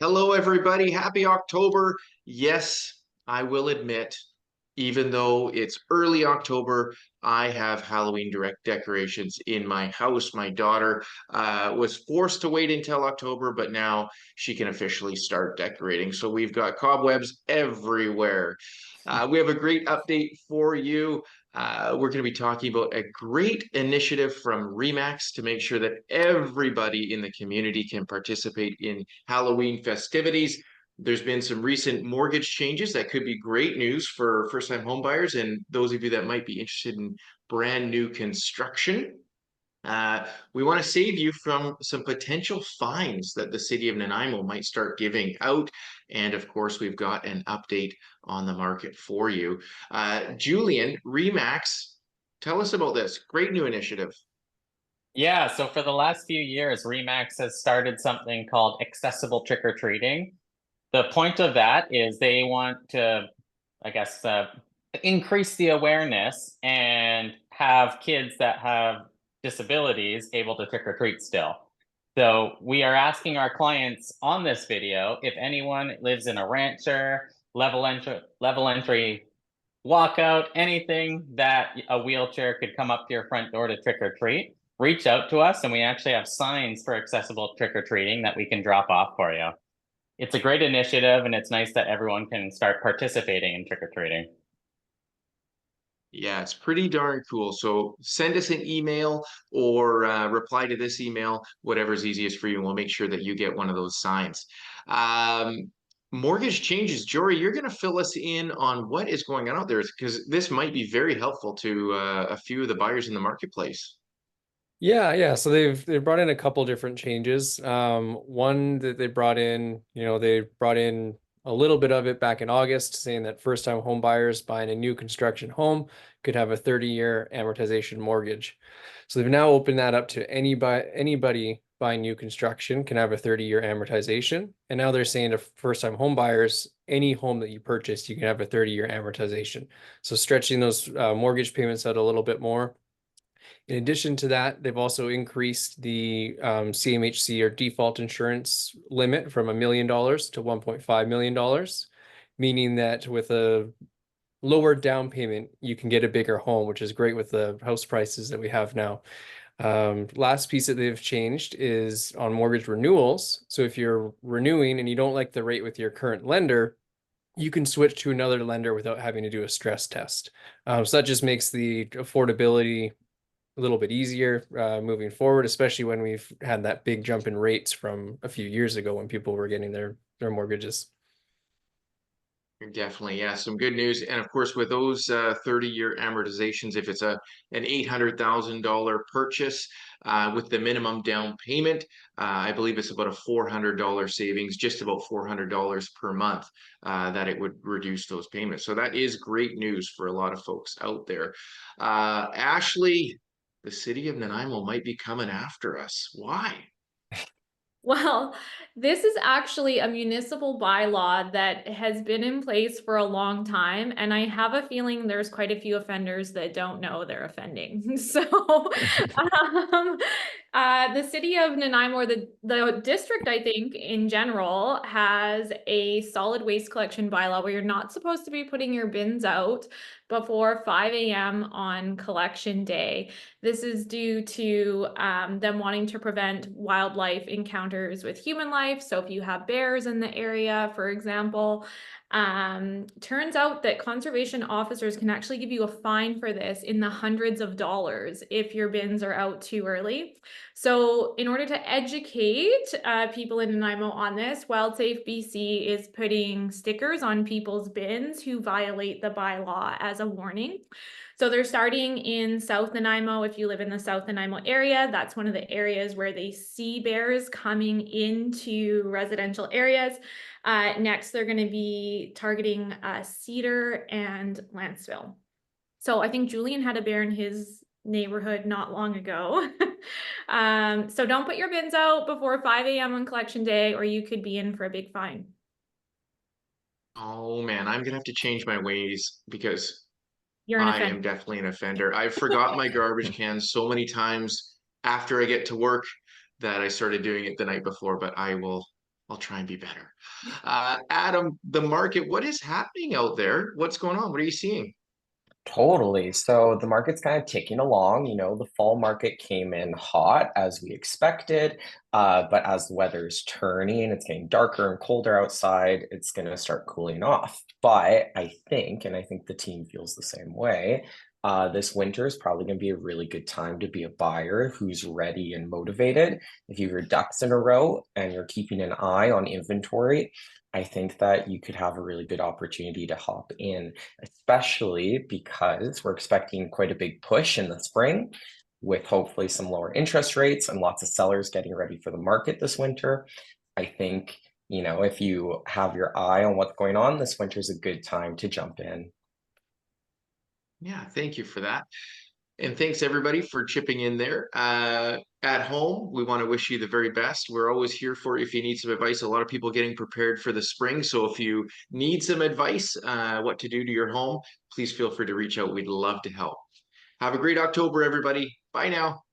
Hello, everybody. Happy October. Yes, I will admit, even though it's early October, I have Halloween direct decorations in my house. My daughter was forced to wait until October, but now she can officially start decorating. So we've got cobwebs everywhere. We have a great update for you. We're going to be talking about a great initiative from REMAX to make sure that everybody in the community can participate in Halloween festivities. There's been some recent mortgage changes that could be great news for first-time homebuyers and those of you that might be interested in brand new construction. We want to save you from some potential fines that the City of Nanaimo might start giving out. And of course, we've got an update on the market for you. Julian, Remax, tell us about this great new initiative. Yeah, so for the last few years, Remax has started something called accessible trick-or-treating. The point of that is they want to, I guess, increase the awareness and have kids that have disabilities able to trick-or-treat still. So we are asking our clients on this video if anyone lives in a rancher, level entry walkout, anything that a wheelchair could come up to your front door to trick or treat, reach out to us, and we actually have signs for accessible trick or treating that we can drop off for you. It's a great initiative, and it's nice that everyone can start participating in trick or treating. Yeah, it's pretty darn cool. So send us an email or reply to this email, whatever's easiest for you, and we'll make sure that you get one of those signs. Mortgage changes. Jory, you're going to fill us in on what is going on out there because this might be very helpful to a few of the buyers in the marketplace. Yeah. So they've brought in a couple different changes. One that they brought in, they brought in a little bit of it back in August, saying that first-time home buyers buying a new construction home could have a 30-year amortization mortgage. So they've now opened that up to anybody buying new construction can have a 30-year amortization. And now they're saying to first-time home buyers, any home that you purchase, you can have a 30-year amortization. So stretching those mortgage payments out a little bit more. In addition to that, they've also increased the CMHC or default insurance limit from $1 million to $1.5 million, meaning that with a lower down payment, you can get a bigger home, which is great with the house prices that we have now. Last piece that they've changed is on mortgage renewals. So if you're renewing and you don't like the rate with your current lender, you can switch to another lender without having to do a stress test. So that just makes the affordability a little bit easier moving forward, especially when we've had that big jump in rates from a few years ago when people were getting their mortgages. Definitely, yeah, some good news. And of course, with those 30-year amortizations, if it's an $800,000 purchase with the minimum down payment, I believe it's about a $400 savings, just about $400 per month that it would reduce those payments. So that is great news for a lot of folks out there. Ashley, the City of Nanaimo might be coming after us. Why? Well, this is actually a municipal bylaw that has been in place for a long time, and I have a feeling there's quite a few offenders that don't know they're offending. So, the city of Nanaimo, or the district, I think, in general, has a solid waste collection bylaw where you're not supposed to be putting your bins out before 5 a.m. on collection day. This is due to them wanting to prevent wildlife encounters with human life. So if you have bears in the area, for example, turns out that conservation officers can actually give you a fine for this in the hundreds of dollars if your bins are out too early. So in order to educate people in Nanaimo on this, WildSafe BC is putting stickers on people's bins who violate the bylaw as a warning. So they're starting in South Nanaimo. If you live in the South Nanaimo area, that's one of the areas where they see bears coming into residential areas. Next, they're going to be targeting Cedar and Lanceville. So I think Julian had a bear in his neighborhood not long ago. So don't put your bins out before 5 a.m. on collection day, or you could be in for a big fine. Oh man, I'm gonna have to change my ways because You're an I offender. am definitely an offender. I've forgotten my garbage cans so many times after I get to work that I started doing it the night before, but I will I'll try and be better. Adam, the market, what is happening out there? What's going on? What are you seeing? Totally. So the market's kind of ticking along. The fall market came in hot as we expected, but as the weather's turning, it's getting darker and colder outside, it's going to start cooling off. But and I think the team feels the same way, this winter is probably going to be a really good time to be a buyer who's ready and motivated. If you have your ducks in a row and you're keeping an eye on inventory, I think that you could have a really good opportunity to hop in, especially because we're expecting quite a big push in the spring with hopefully some lower interest rates and lots of sellers getting ready for the market this winter. I think, if you have your eye on what's going on, this winter is a good time to jump in. Yeah, thank you for that. And thanks everybody for chipping in there. At home, we want to wish you the very best. We're always here for you if you need some advice. A lot of people getting prepared for the spring. So if you need some advice, what to do to your home, please feel free to reach out. We'd love to help. Have a great October, everybody. Bye now.